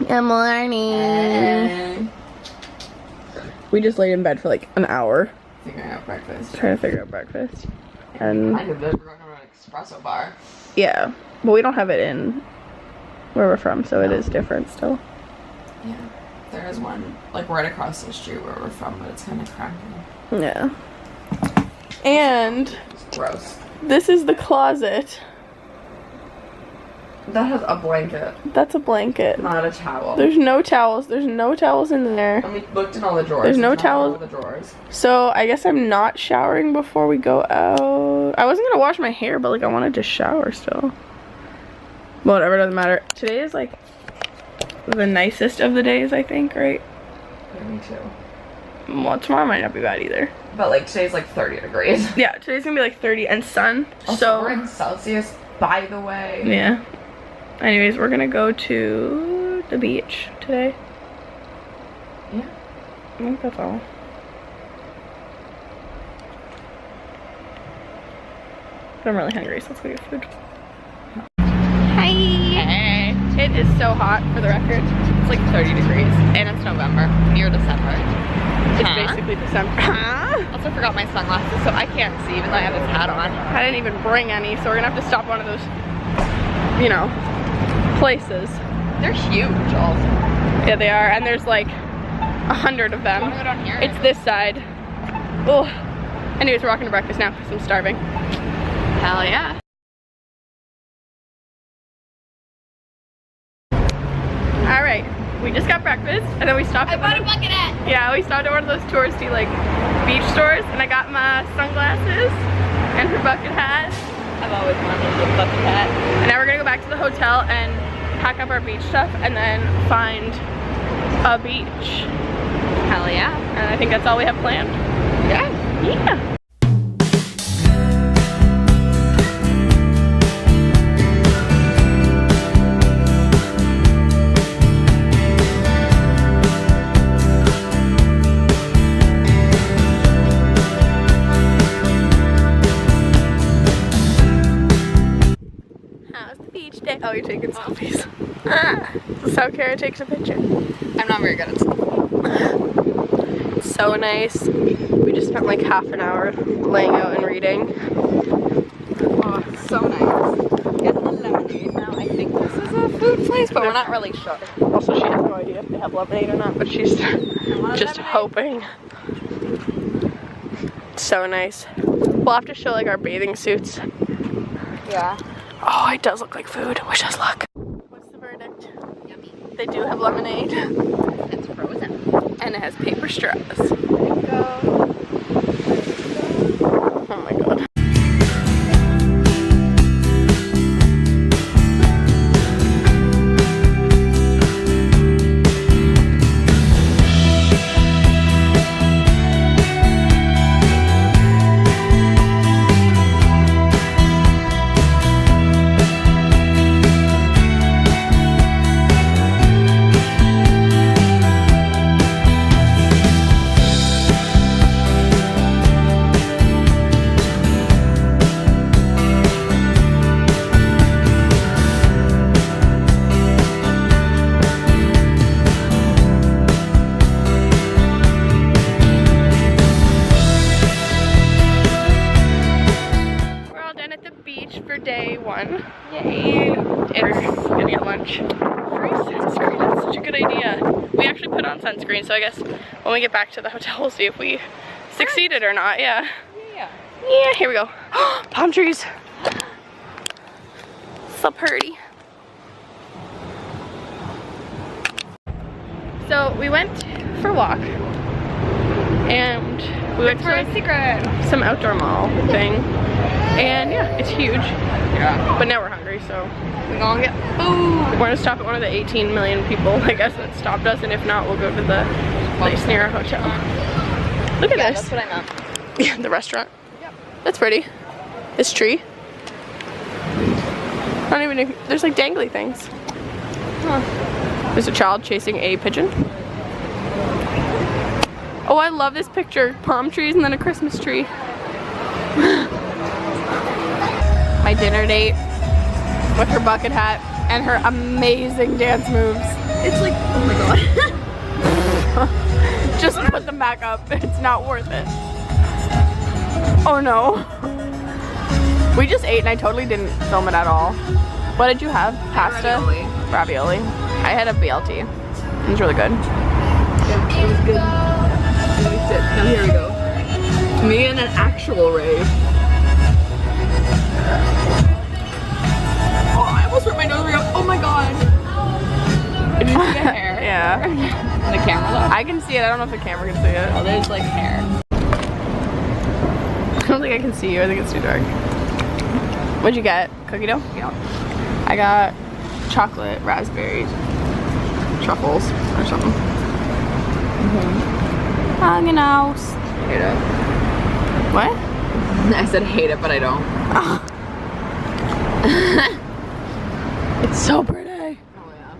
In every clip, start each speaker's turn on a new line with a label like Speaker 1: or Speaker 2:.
Speaker 1: Good morning. We just laid in bed for like an hour.
Speaker 2: Figuring out breakfast.
Speaker 1: Trying to figure out breakfast. And
Speaker 2: kind of did. We're going to an espresso bar.
Speaker 1: Yeah, but we don't have it in where we're from, so it is different still.
Speaker 2: Yeah, there is one like right across the street where we're from, but it's kind of crappy.
Speaker 1: Yeah. And
Speaker 2: It's gross.
Speaker 1: this is the closet.
Speaker 2: That has a blanket,
Speaker 1: That's a blanket.
Speaker 2: not a towel.
Speaker 1: There's no towels. There's no towels in there.
Speaker 2: And we looked in all the drawers.
Speaker 1: There's no
Speaker 2: not in all
Speaker 1: towels.
Speaker 2: the drawers.
Speaker 1: So I guess I'm not showering before we go out. I wasn't gonna wash my hair, but like I wanted to shower still. Whatever, doesn't matter. Today is like the nicest of the days, I think, right?
Speaker 2: Yeah, me too.
Speaker 1: Well, tomorrow might not be bad either.
Speaker 2: But like today's like 30 degrees.
Speaker 1: Yeah, today's gonna be like 30 and sun.
Speaker 2: Also, we're in Celsius, by the way.
Speaker 1: Yeah. Anyways, we're gonna go to the beach today.
Speaker 2: Yeah.
Speaker 1: I think that's all. But I'm really hungry, so let's go get food. Hi!
Speaker 2: Hey.
Speaker 1: It is so hot, for the record.
Speaker 2: It's like 30 degrees. And it's November. Near December.
Speaker 1: It's basically December.
Speaker 2: Also forgot my sunglasses, so I can't see even though I have this hat on.
Speaker 1: I didn't even bring any, so we're gonna have to stop at one of those, you know, places.
Speaker 2: They're huge also.
Speaker 1: Yeah, they are, and there's like 100 of them.
Speaker 2: I wanna go down here.
Speaker 1: It's this side. Oh. Anyways, we're walking to breakfast now because I'm starving.
Speaker 2: Hell yeah.
Speaker 1: All right, we just got breakfast, and then we stopped.
Speaker 2: I bought a bucket hat.
Speaker 1: Yeah, we stopped at one of those touristy like beach stores, and I got my sunglasses and her bucket hat.
Speaker 2: I've always wanted a bucket hat.
Speaker 1: And now we're gonna go back to the hotel and pack up our beach stuff, and then find a beach.
Speaker 2: Hell yeah.
Speaker 1: And I think that's all we have planned.
Speaker 2: Yeah.
Speaker 1: Yeah. How's the beach day? Oh, you're taking selfies. This is how Kara takes a picture.
Speaker 2: I'm not very good at stuff.
Speaker 1: It's so nice. We just spent like half an hour laying out and reading.
Speaker 2: Oh, it's so nice. Getting the lemonade now. I think this is a food place, but we're not really sure.
Speaker 1: Also, she has no idea if they have lemonade or not, but she's just hoping. It's so nice. We'll have to show like our bathing suits.
Speaker 2: Yeah.
Speaker 1: Oh, it does look like food. Wish us luck. What's the verdict?
Speaker 2: Yummy.
Speaker 1: They do have lemonade.
Speaker 2: It's frozen.
Speaker 1: And it has paper straws.
Speaker 2: There you go.
Speaker 1: Oh my god. Day one. Yay! It's gonna get lunch. Free sunscreen, that's such a good idea. We actually put on sunscreen, so I guess when we get back to the hotel, we'll see if we succeeded or not. Yeah.
Speaker 2: Yeah.
Speaker 1: Yeah, here we go. Palm trees. So pretty. So we went for a walk, and we went to like some outdoor mall thing. And yeah, it's huge.
Speaker 2: Yeah.
Speaker 1: But now we're hungry, so
Speaker 2: We're gonna get food.
Speaker 1: we're gonna stop at one of the 18 million people, I guess, that stopped us, and if not, we'll go to the place near our hotel. Look at
Speaker 2: Yeah,
Speaker 1: this.
Speaker 2: that's what I meant.
Speaker 1: Yeah, the restaurant.
Speaker 2: Yep.
Speaker 1: That's pretty. This tree. I don't even know, there's like dangly things.
Speaker 2: Huh.
Speaker 1: There's a child chasing a pigeon. Oh, I love this picture. Palm trees and then a Christmas tree. My dinner date with her bucket hat and her amazing dance moves.
Speaker 2: It's like, oh my god.
Speaker 1: Just put them back up. It's not worth it. Oh no. We just ate and I totally didn't film it at all. What did you have? Pasta? Ravioli. I had a BLT. It was really good.
Speaker 2: Yeah, it was good. Now here we go. Me and an actual rave. Oh, I almost ripped my nose ring up. Oh my god. Did you see the hair?
Speaker 1: Yeah.
Speaker 2: The camera though?
Speaker 1: I can see it. I don't know if the camera can see it.
Speaker 2: Oh, there's like hair.
Speaker 1: I don't think I can see you. I think it's too dark. What'd you get? Cookie dough?
Speaker 2: Yeah.
Speaker 1: I got chocolate, raspberries, truffles, or something. Hanging out.
Speaker 2: Hate it.
Speaker 1: What?
Speaker 2: I said hate it, but I don't.
Speaker 1: It's so pretty.
Speaker 2: Oh yeah.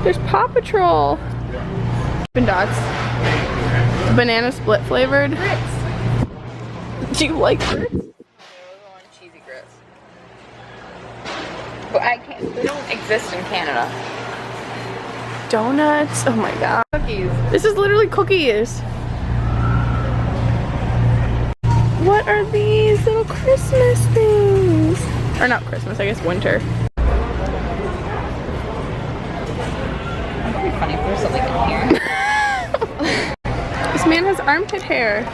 Speaker 1: There's Paw Patrol. Dippin' Dots. Banana split flavored.
Speaker 2: Grits.
Speaker 1: Do you like grits?
Speaker 2: Cheesy grits. But I can't. They don't exist in Canada.
Speaker 1: Donuts. Oh my god.
Speaker 2: Cookies.
Speaker 1: This is literally cookies. What are these little Christmas things? Or not Christmas, I guess winter.
Speaker 2: That'd be funny if there's something in here.
Speaker 1: This man has armpit hair.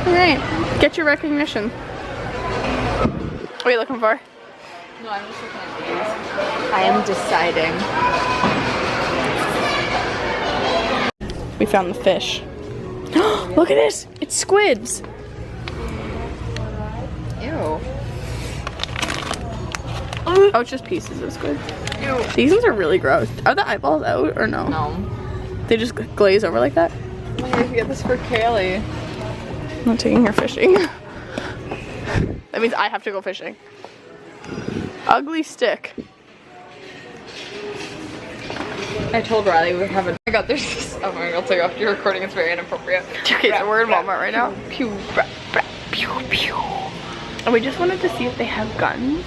Speaker 1: Alright, get your recognition. What are you looking for?
Speaker 2: No, I'm just looking at these. I am deciding.
Speaker 1: We found the fish. Look at this! It's squids!
Speaker 2: Ew.
Speaker 1: Oh, it's just pieces of squid.
Speaker 2: Ew.
Speaker 1: These ones are really gross. Are the eyeballs out or no?
Speaker 2: No.
Speaker 1: They just glaze over like that?
Speaker 2: I'm gonna get this for Kaylee.
Speaker 1: I'm not taking her fishing. That means I have to go fishing. Ugly stick.
Speaker 2: I told Riley we would have a. Oh my god, there's this. Oh my god, I'll take off your recording. It's very inappropriate.
Speaker 1: Okay, so we're in Walmart right now. Pew, pew, pew. And we just wanted to see if they have guns.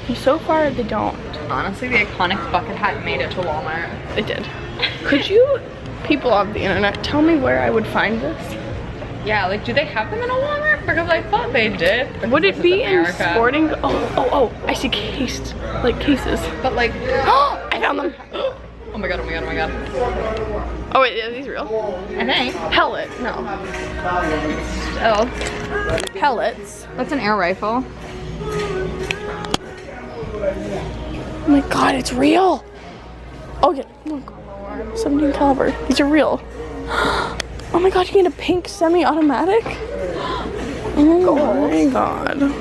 Speaker 1: And so far, they don't.
Speaker 2: Honestly, the iconic bucket hat made it to Walmart.
Speaker 1: They did. Could you, people on the internet, tell me where I would find this?
Speaker 2: Yeah, like, do they have them in a Walmart? Because I thought they did.
Speaker 1: Would it be in sporting? Oh, I see cases.
Speaker 2: But like,
Speaker 1: I found them.
Speaker 2: oh my god, oh my god, oh my god.
Speaker 1: Oh wait, are these real?
Speaker 2: I think.
Speaker 1: Pellet, no.
Speaker 2: Oh.
Speaker 1: Pellets.
Speaker 2: That's an air rifle.
Speaker 1: Oh my god, it's real. Oh yeah, look. 17 caliber. These are real. Oh my god, you get a pink semi-automatic? Oh my god.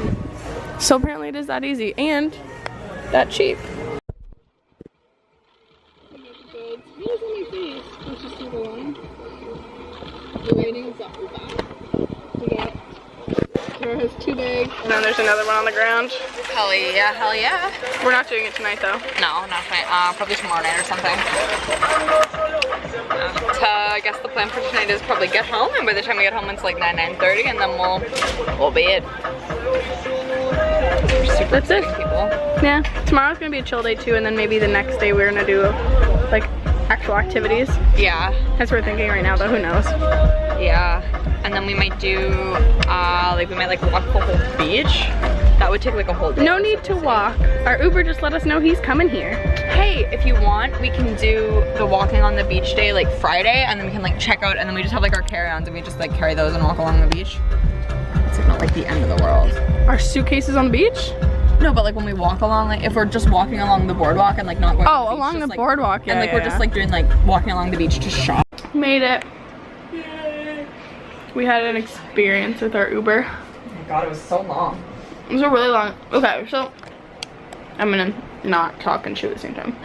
Speaker 1: So apparently it is that easy and that cheap. Has 2 bags. And then there's another one on the ground.
Speaker 2: Hell yeah, hell yeah.
Speaker 1: We're not doing it tonight though.
Speaker 2: No, not tonight. Probably tomorrow night or something. I guess the plan for tonight is probably get home, and by the time we get home it's like 9:30, and then we'll be it. Super
Speaker 1: That's it.
Speaker 2: People.
Speaker 1: Yeah. Tomorrow's gonna be a chill day too, and then maybe the next day we're gonna do like actual activities.
Speaker 2: Yeah.
Speaker 1: That's what we're thinking right now, but who knows?
Speaker 2: Yeah. And then we might do like we might like walk the whole beach. That would take like a whole day.
Speaker 1: No need to walk. Our Uber just let us know he's coming here.
Speaker 2: Hey, if you want, we can do the walking on the beach day like Friday, and then we can like check out, and then we just have like our carry-ons and we just like carry those and walk along the beach. It's like not like the end of the world.
Speaker 1: Our suitcases on the beach?
Speaker 2: No, but like when we walk along, like if we're just walking along the boardwalk and like not going to the beach,
Speaker 1: along
Speaker 2: just,
Speaker 1: the
Speaker 2: like,
Speaker 1: boardwalk, yeah.
Speaker 2: And like we're just like doing like walking along the beach to shop.
Speaker 1: Made it. We had an experience with our Uber.
Speaker 2: Oh my god, it was so long.
Speaker 1: It was a really long. Okay, so I'm gonna not talk and chew at the same time.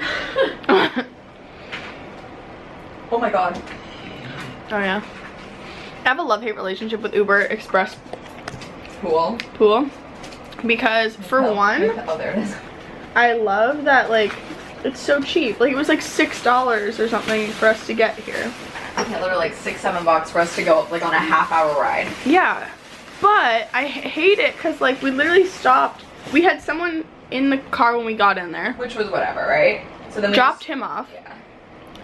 Speaker 2: Oh my god.
Speaker 1: Oh yeah. I have a love-hate relationship with Uber Express
Speaker 2: Pool.
Speaker 1: Pool. because for one,
Speaker 2: oh, there it is.
Speaker 1: I love that like it's so cheap. Like it was like $6 or something for us to get here.
Speaker 2: Yeah, literally like $6-7 for us to go like on a half-hour ride.
Speaker 1: Yeah, but I hate it because like we literally stopped. We had someone in the car when we got in there,
Speaker 2: which was whatever, right? So then we
Speaker 1: dropped him off.
Speaker 2: Yeah.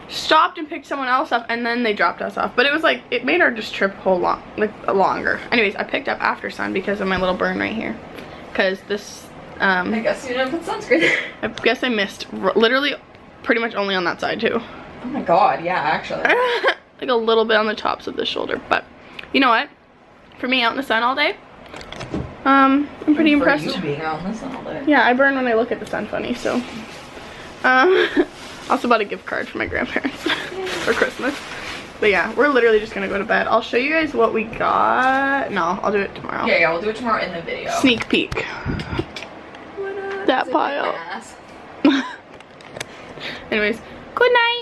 Speaker 1: Stopped and picked someone else up, and then they dropped us off. But it was like it made our just trip longer. Anyways, I picked up after sun because of my little burn right here. Because this.
Speaker 2: I guess you didn't put sunscreen.
Speaker 1: I guess I missed literally pretty much only on that side too.
Speaker 2: Oh my god, yeah, actually.
Speaker 1: Like a little bit on the tops of the shoulder, but you know what? For me, out in the sun all day, I'm pretty impressed.
Speaker 2: You being out in the sun all day.
Speaker 1: Yeah, I burn when I look at the sun funny, so. Also bought a gift card for my grandparents for Christmas. But yeah, we're literally just gonna go to bed. I'll show you guys what we got. No, I'll do it tomorrow.
Speaker 2: Yeah, we'll do it tomorrow in the video.
Speaker 1: Sneak peek. That pile. Anyways, good night.